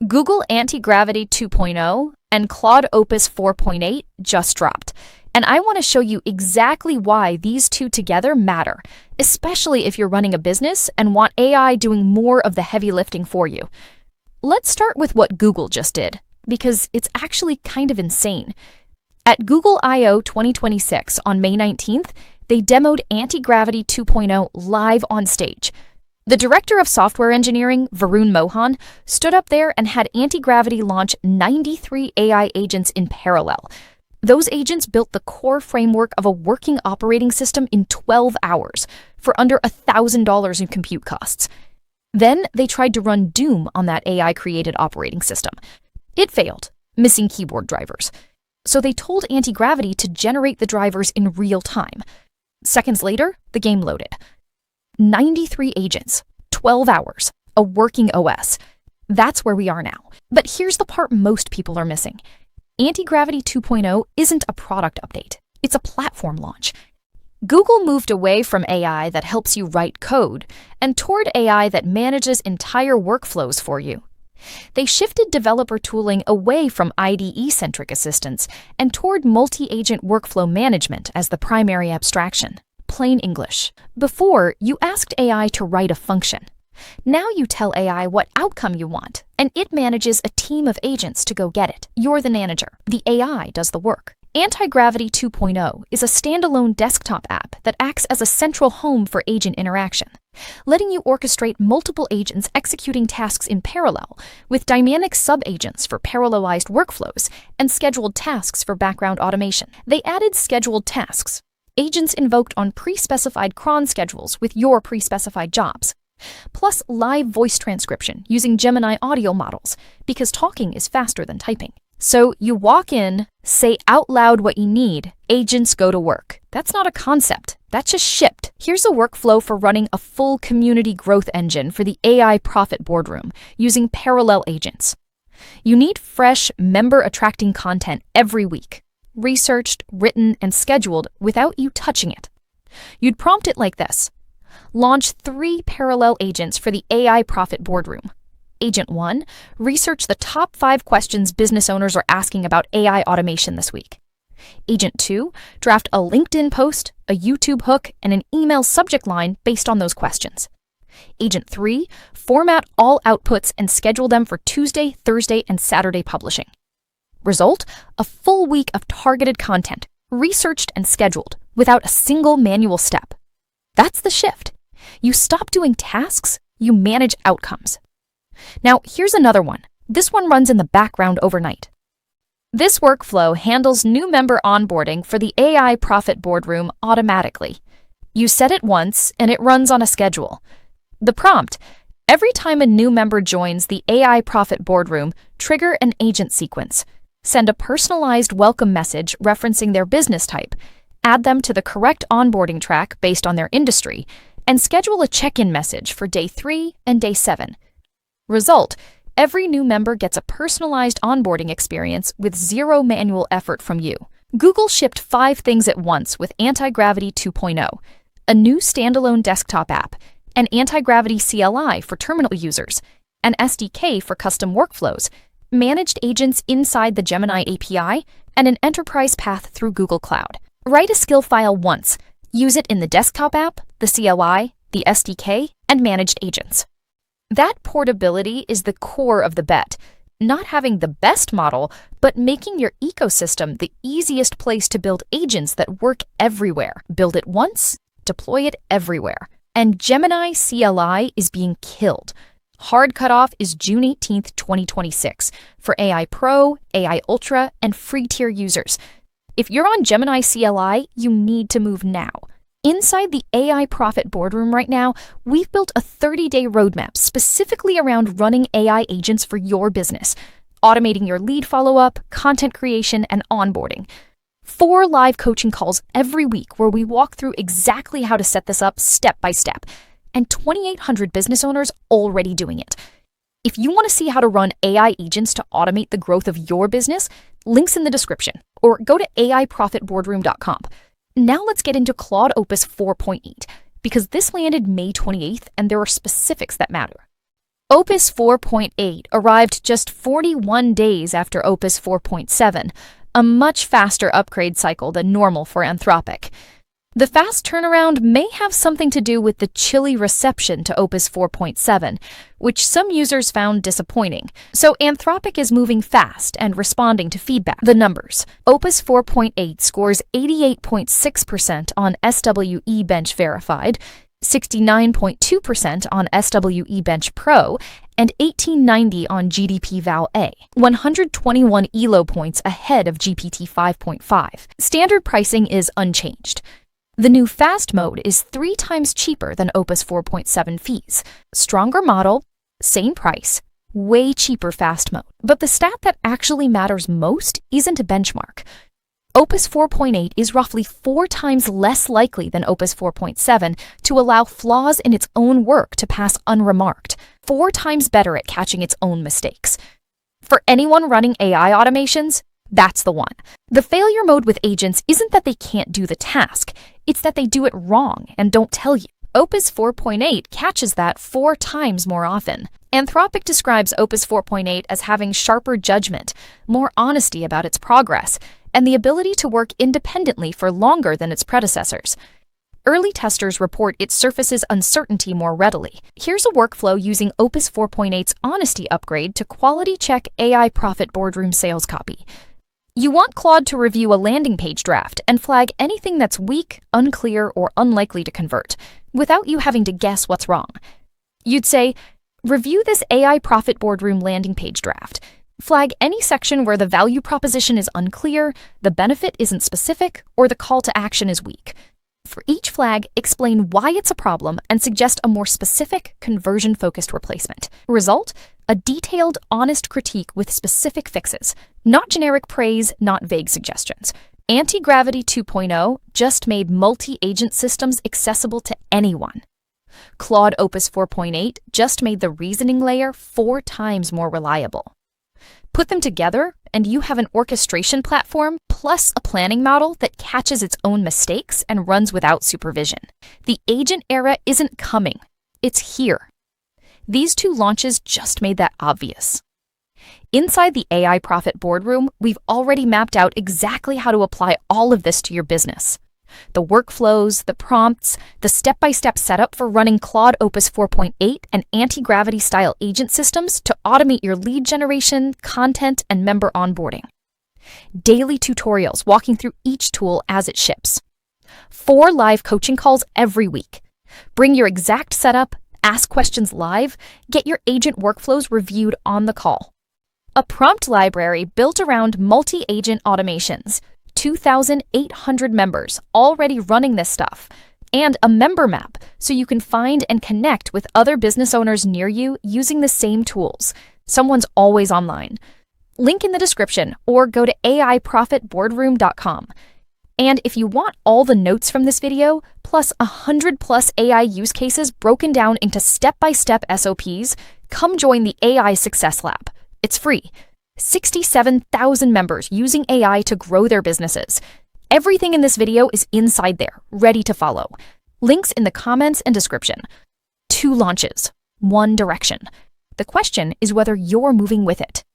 Google AntiGravity 2.0 and Claude Opus 4.8 just dropped, and I want to show you exactly why these two together matter, especially if you're running a business and want AI doing more of the heavy lifting for you. Let's start with what Google just did, because it's actually kind of insane. At Google I/O 2026 on May 19th, they demoed AntiGravity 2.0 live on stage. The director of software engineering, Varun Mohan, stood up there and had AntiGravity launch 93 AI agents in parallel. Those agents built the core framework of a working operating system in 12 hours for under $1,000 in compute costs. Then they tried to run Doom on that AI-created operating system. It failed, missing keyboard drivers. So they told AntiGravity to generate the drivers in real time. Seconds later, the game loaded. 93 agents, 12 hours, a working OS. That's where we are now. But here's the part most people are missing. AntiGravity 2.0 isn't a product update. It's a platform launch. Google moved away from AI that helps you write code and toward AI that manages entire workflows for you. They shifted developer tooling away from IDE-centric assistance and toward multi-agent workflow management as the primary abstraction. Plain English. Before, you asked AI to write a function. Now you tell AI what outcome you want, and it manages a team of agents to go get it. You're the manager. The AI does the work. AntiGravity 2.0 is a standalone desktop app that acts as a central home for agent interaction, letting you orchestrate multiple agents executing tasks in parallel, with dynamic sub-agents for parallelized workflows and scheduled tasks for background automation. They added scheduled tasks, agents invoked on pre-specified cron schedules with your pre-specified jobs, plus live voice transcription using Gemini audio models, because talking is faster than typing. So you walk in, say out loud what you need, agents go to work. That's not a concept. That just shipped. Here's a workflow for running a full community growth engine for the AI profit boardroom using parallel agents. You need fresh, member-attracting content every week, researched, written, and scheduled without you touching it. You'd prompt it like this. Launch 3 parallel agents for the AI profit boardroom. Agent 1, research the top 5 questions business owners are asking about AI automation this week. Agent 2, draft a LinkedIn post, a YouTube hook, and an email subject line based on those questions. Agent 3, format all outputs and schedule them for Tuesday, Thursday, and Saturday publishing. Result, a full week of targeted content, researched and scheduled, without a single manual step. That's the shift. You stop doing tasks, you manage outcomes. Now, here's another one. This one runs in the background overnight. This workflow handles new member onboarding for the AI Profit Boardroom automatically. You set it once, and it runs on a schedule. The prompt: every time a new member joins the AI Profit Boardroom, trigger an agent sequence. Send a personalized welcome message referencing their business type, add them to the correct onboarding track based on their industry, and schedule a check-in message for day 3 and day 7. Result: every new member gets a personalized onboarding experience with zero manual effort from you. Google shipped 5 things at once with AntiGravity 2.0, a new standalone desktop app, an AntiGravity CLI for terminal users, an SDK for custom workflows, managed agents inside the Gemini API, and an enterprise path through Google Cloud. Write a skill file once. Use it in the desktop app, the CLI, the SDK, and managed agents. That portability is the core of the bet. Not having the best model, but making your ecosystem the easiest place to build agents that work everywhere. Build it once, deploy it everywhere. And Gemini CLI is being killed. Hard cutoff is June 18th, 2026 for AI Pro, AI Ultra, and free tier users. If you're on Gemini CLI, you need to move now. Inside the AI Profit Boardroom right now, we've built a 30-day roadmap specifically around running AI agents for your business, automating your lead follow-up, content creation, and onboarding. 4 live coaching calls every week where we walk through exactly how to set this up step by step, and 2,800 business owners already doing it. If you want to see how to run AI agents to automate the growth of your business, links in the description, or go to aiprofitboardroom.com. Now let's get into Claude Opus 4.8, because this landed May 28th and there are specifics that matter. Opus 4.8 arrived just 41 days after Opus 4.7, a much faster upgrade cycle than normal for Anthropic. The fast turnaround may have something to do with the chilly reception to Opus 4.7, which some users found disappointing. So Anthropic is moving fast and responding to feedback. The numbers. Opus 4.8 scores 88.6% on SWE Bench Verified, 69.2% on SWE Bench Pro, and 1890 on GDP Val A, 121 ELO points ahead of GPT 5.5. Standard pricing is unchanged. The new fast mode is 3 times cheaper than Opus 4.7 fees. Stronger model, same price, way cheaper fast mode. But the stat that actually matters most isn't a benchmark. Opus 4.8 is roughly 4 times less likely than Opus 4.7 to allow flaws in its own work to pass unremarked, 4 times better at catching its own mistakes. For anyone running AI automations, that's the one. The failure mode with agents isn't that they can't do the task, it's that they do it wrong and don't tell you. Opus 4.8 catches that 4 times more often. Anthropic describes Opus 4.8 as having sharper judgment, more honesty about its progress, and the ability to work independently for longer than its predecessors. Early testers report it surfaces uncertainty more readily. Here's a workflow using Opus 4.8's honesty upgrade to quality check AI profit boardroom sales copy. You want Claude to review a landing page draft and flag anything that's weak, unclear, or unlikely to convert, without you having to guess what's wrong. You'd say, review this AI profit boardroom landing page draft. Flag any section where the value proposition is unclear, the benefit isn't specific, or the call to action is weak. For each flag, explain why it's a problem and suggest a more specific, conversion-focused replacement. Result? A detailed, honest critique with specific fixes. Not generic praise, not vague suggestions. AntiGravity 2.0 just made multi-agent systems accessible to anyone. Claude Opus 4.8 just made the reasoning layer 4 times more reliable. Put them together, and you have an orchestration platform plus a planning model that catches its own mistakes and runs without supervision. The agent era isn't coming. It's here. These 2 launches just made that obvious. Inside the AI Profit Boardroom, we've already mapped out exactly how to apply all of this to your business. The workflows, the prompts, the step-by-step setup for running Claude Opus 4.8 and AntiGravity style agent systems to automate your lead generation, content, and member onboarding. Daily tutorials walking through each tool as it ships. 4 live coaching calls every week. Bring your exact setup, ask questions live, get your agent workflows reviewed on the call. A prompt library built around multi-agent automations. 2,800 members already running this stuff, and a member map so you can find and connect with other business owners near you using the same tools. Someone's always online. Link in the description or go to AIProfitBoardroom.com. And if you want all the notes from this video, plus 100+ AI use cases broken down into step-by-step SOPs, come join the AI Success Lab. It's free. 67,000 members using AI to grow their businesses. Everything in this video is inside there, ready to follow. Links in the comments and description. 2 launches, 1 direction. The question is whether you're moving with it.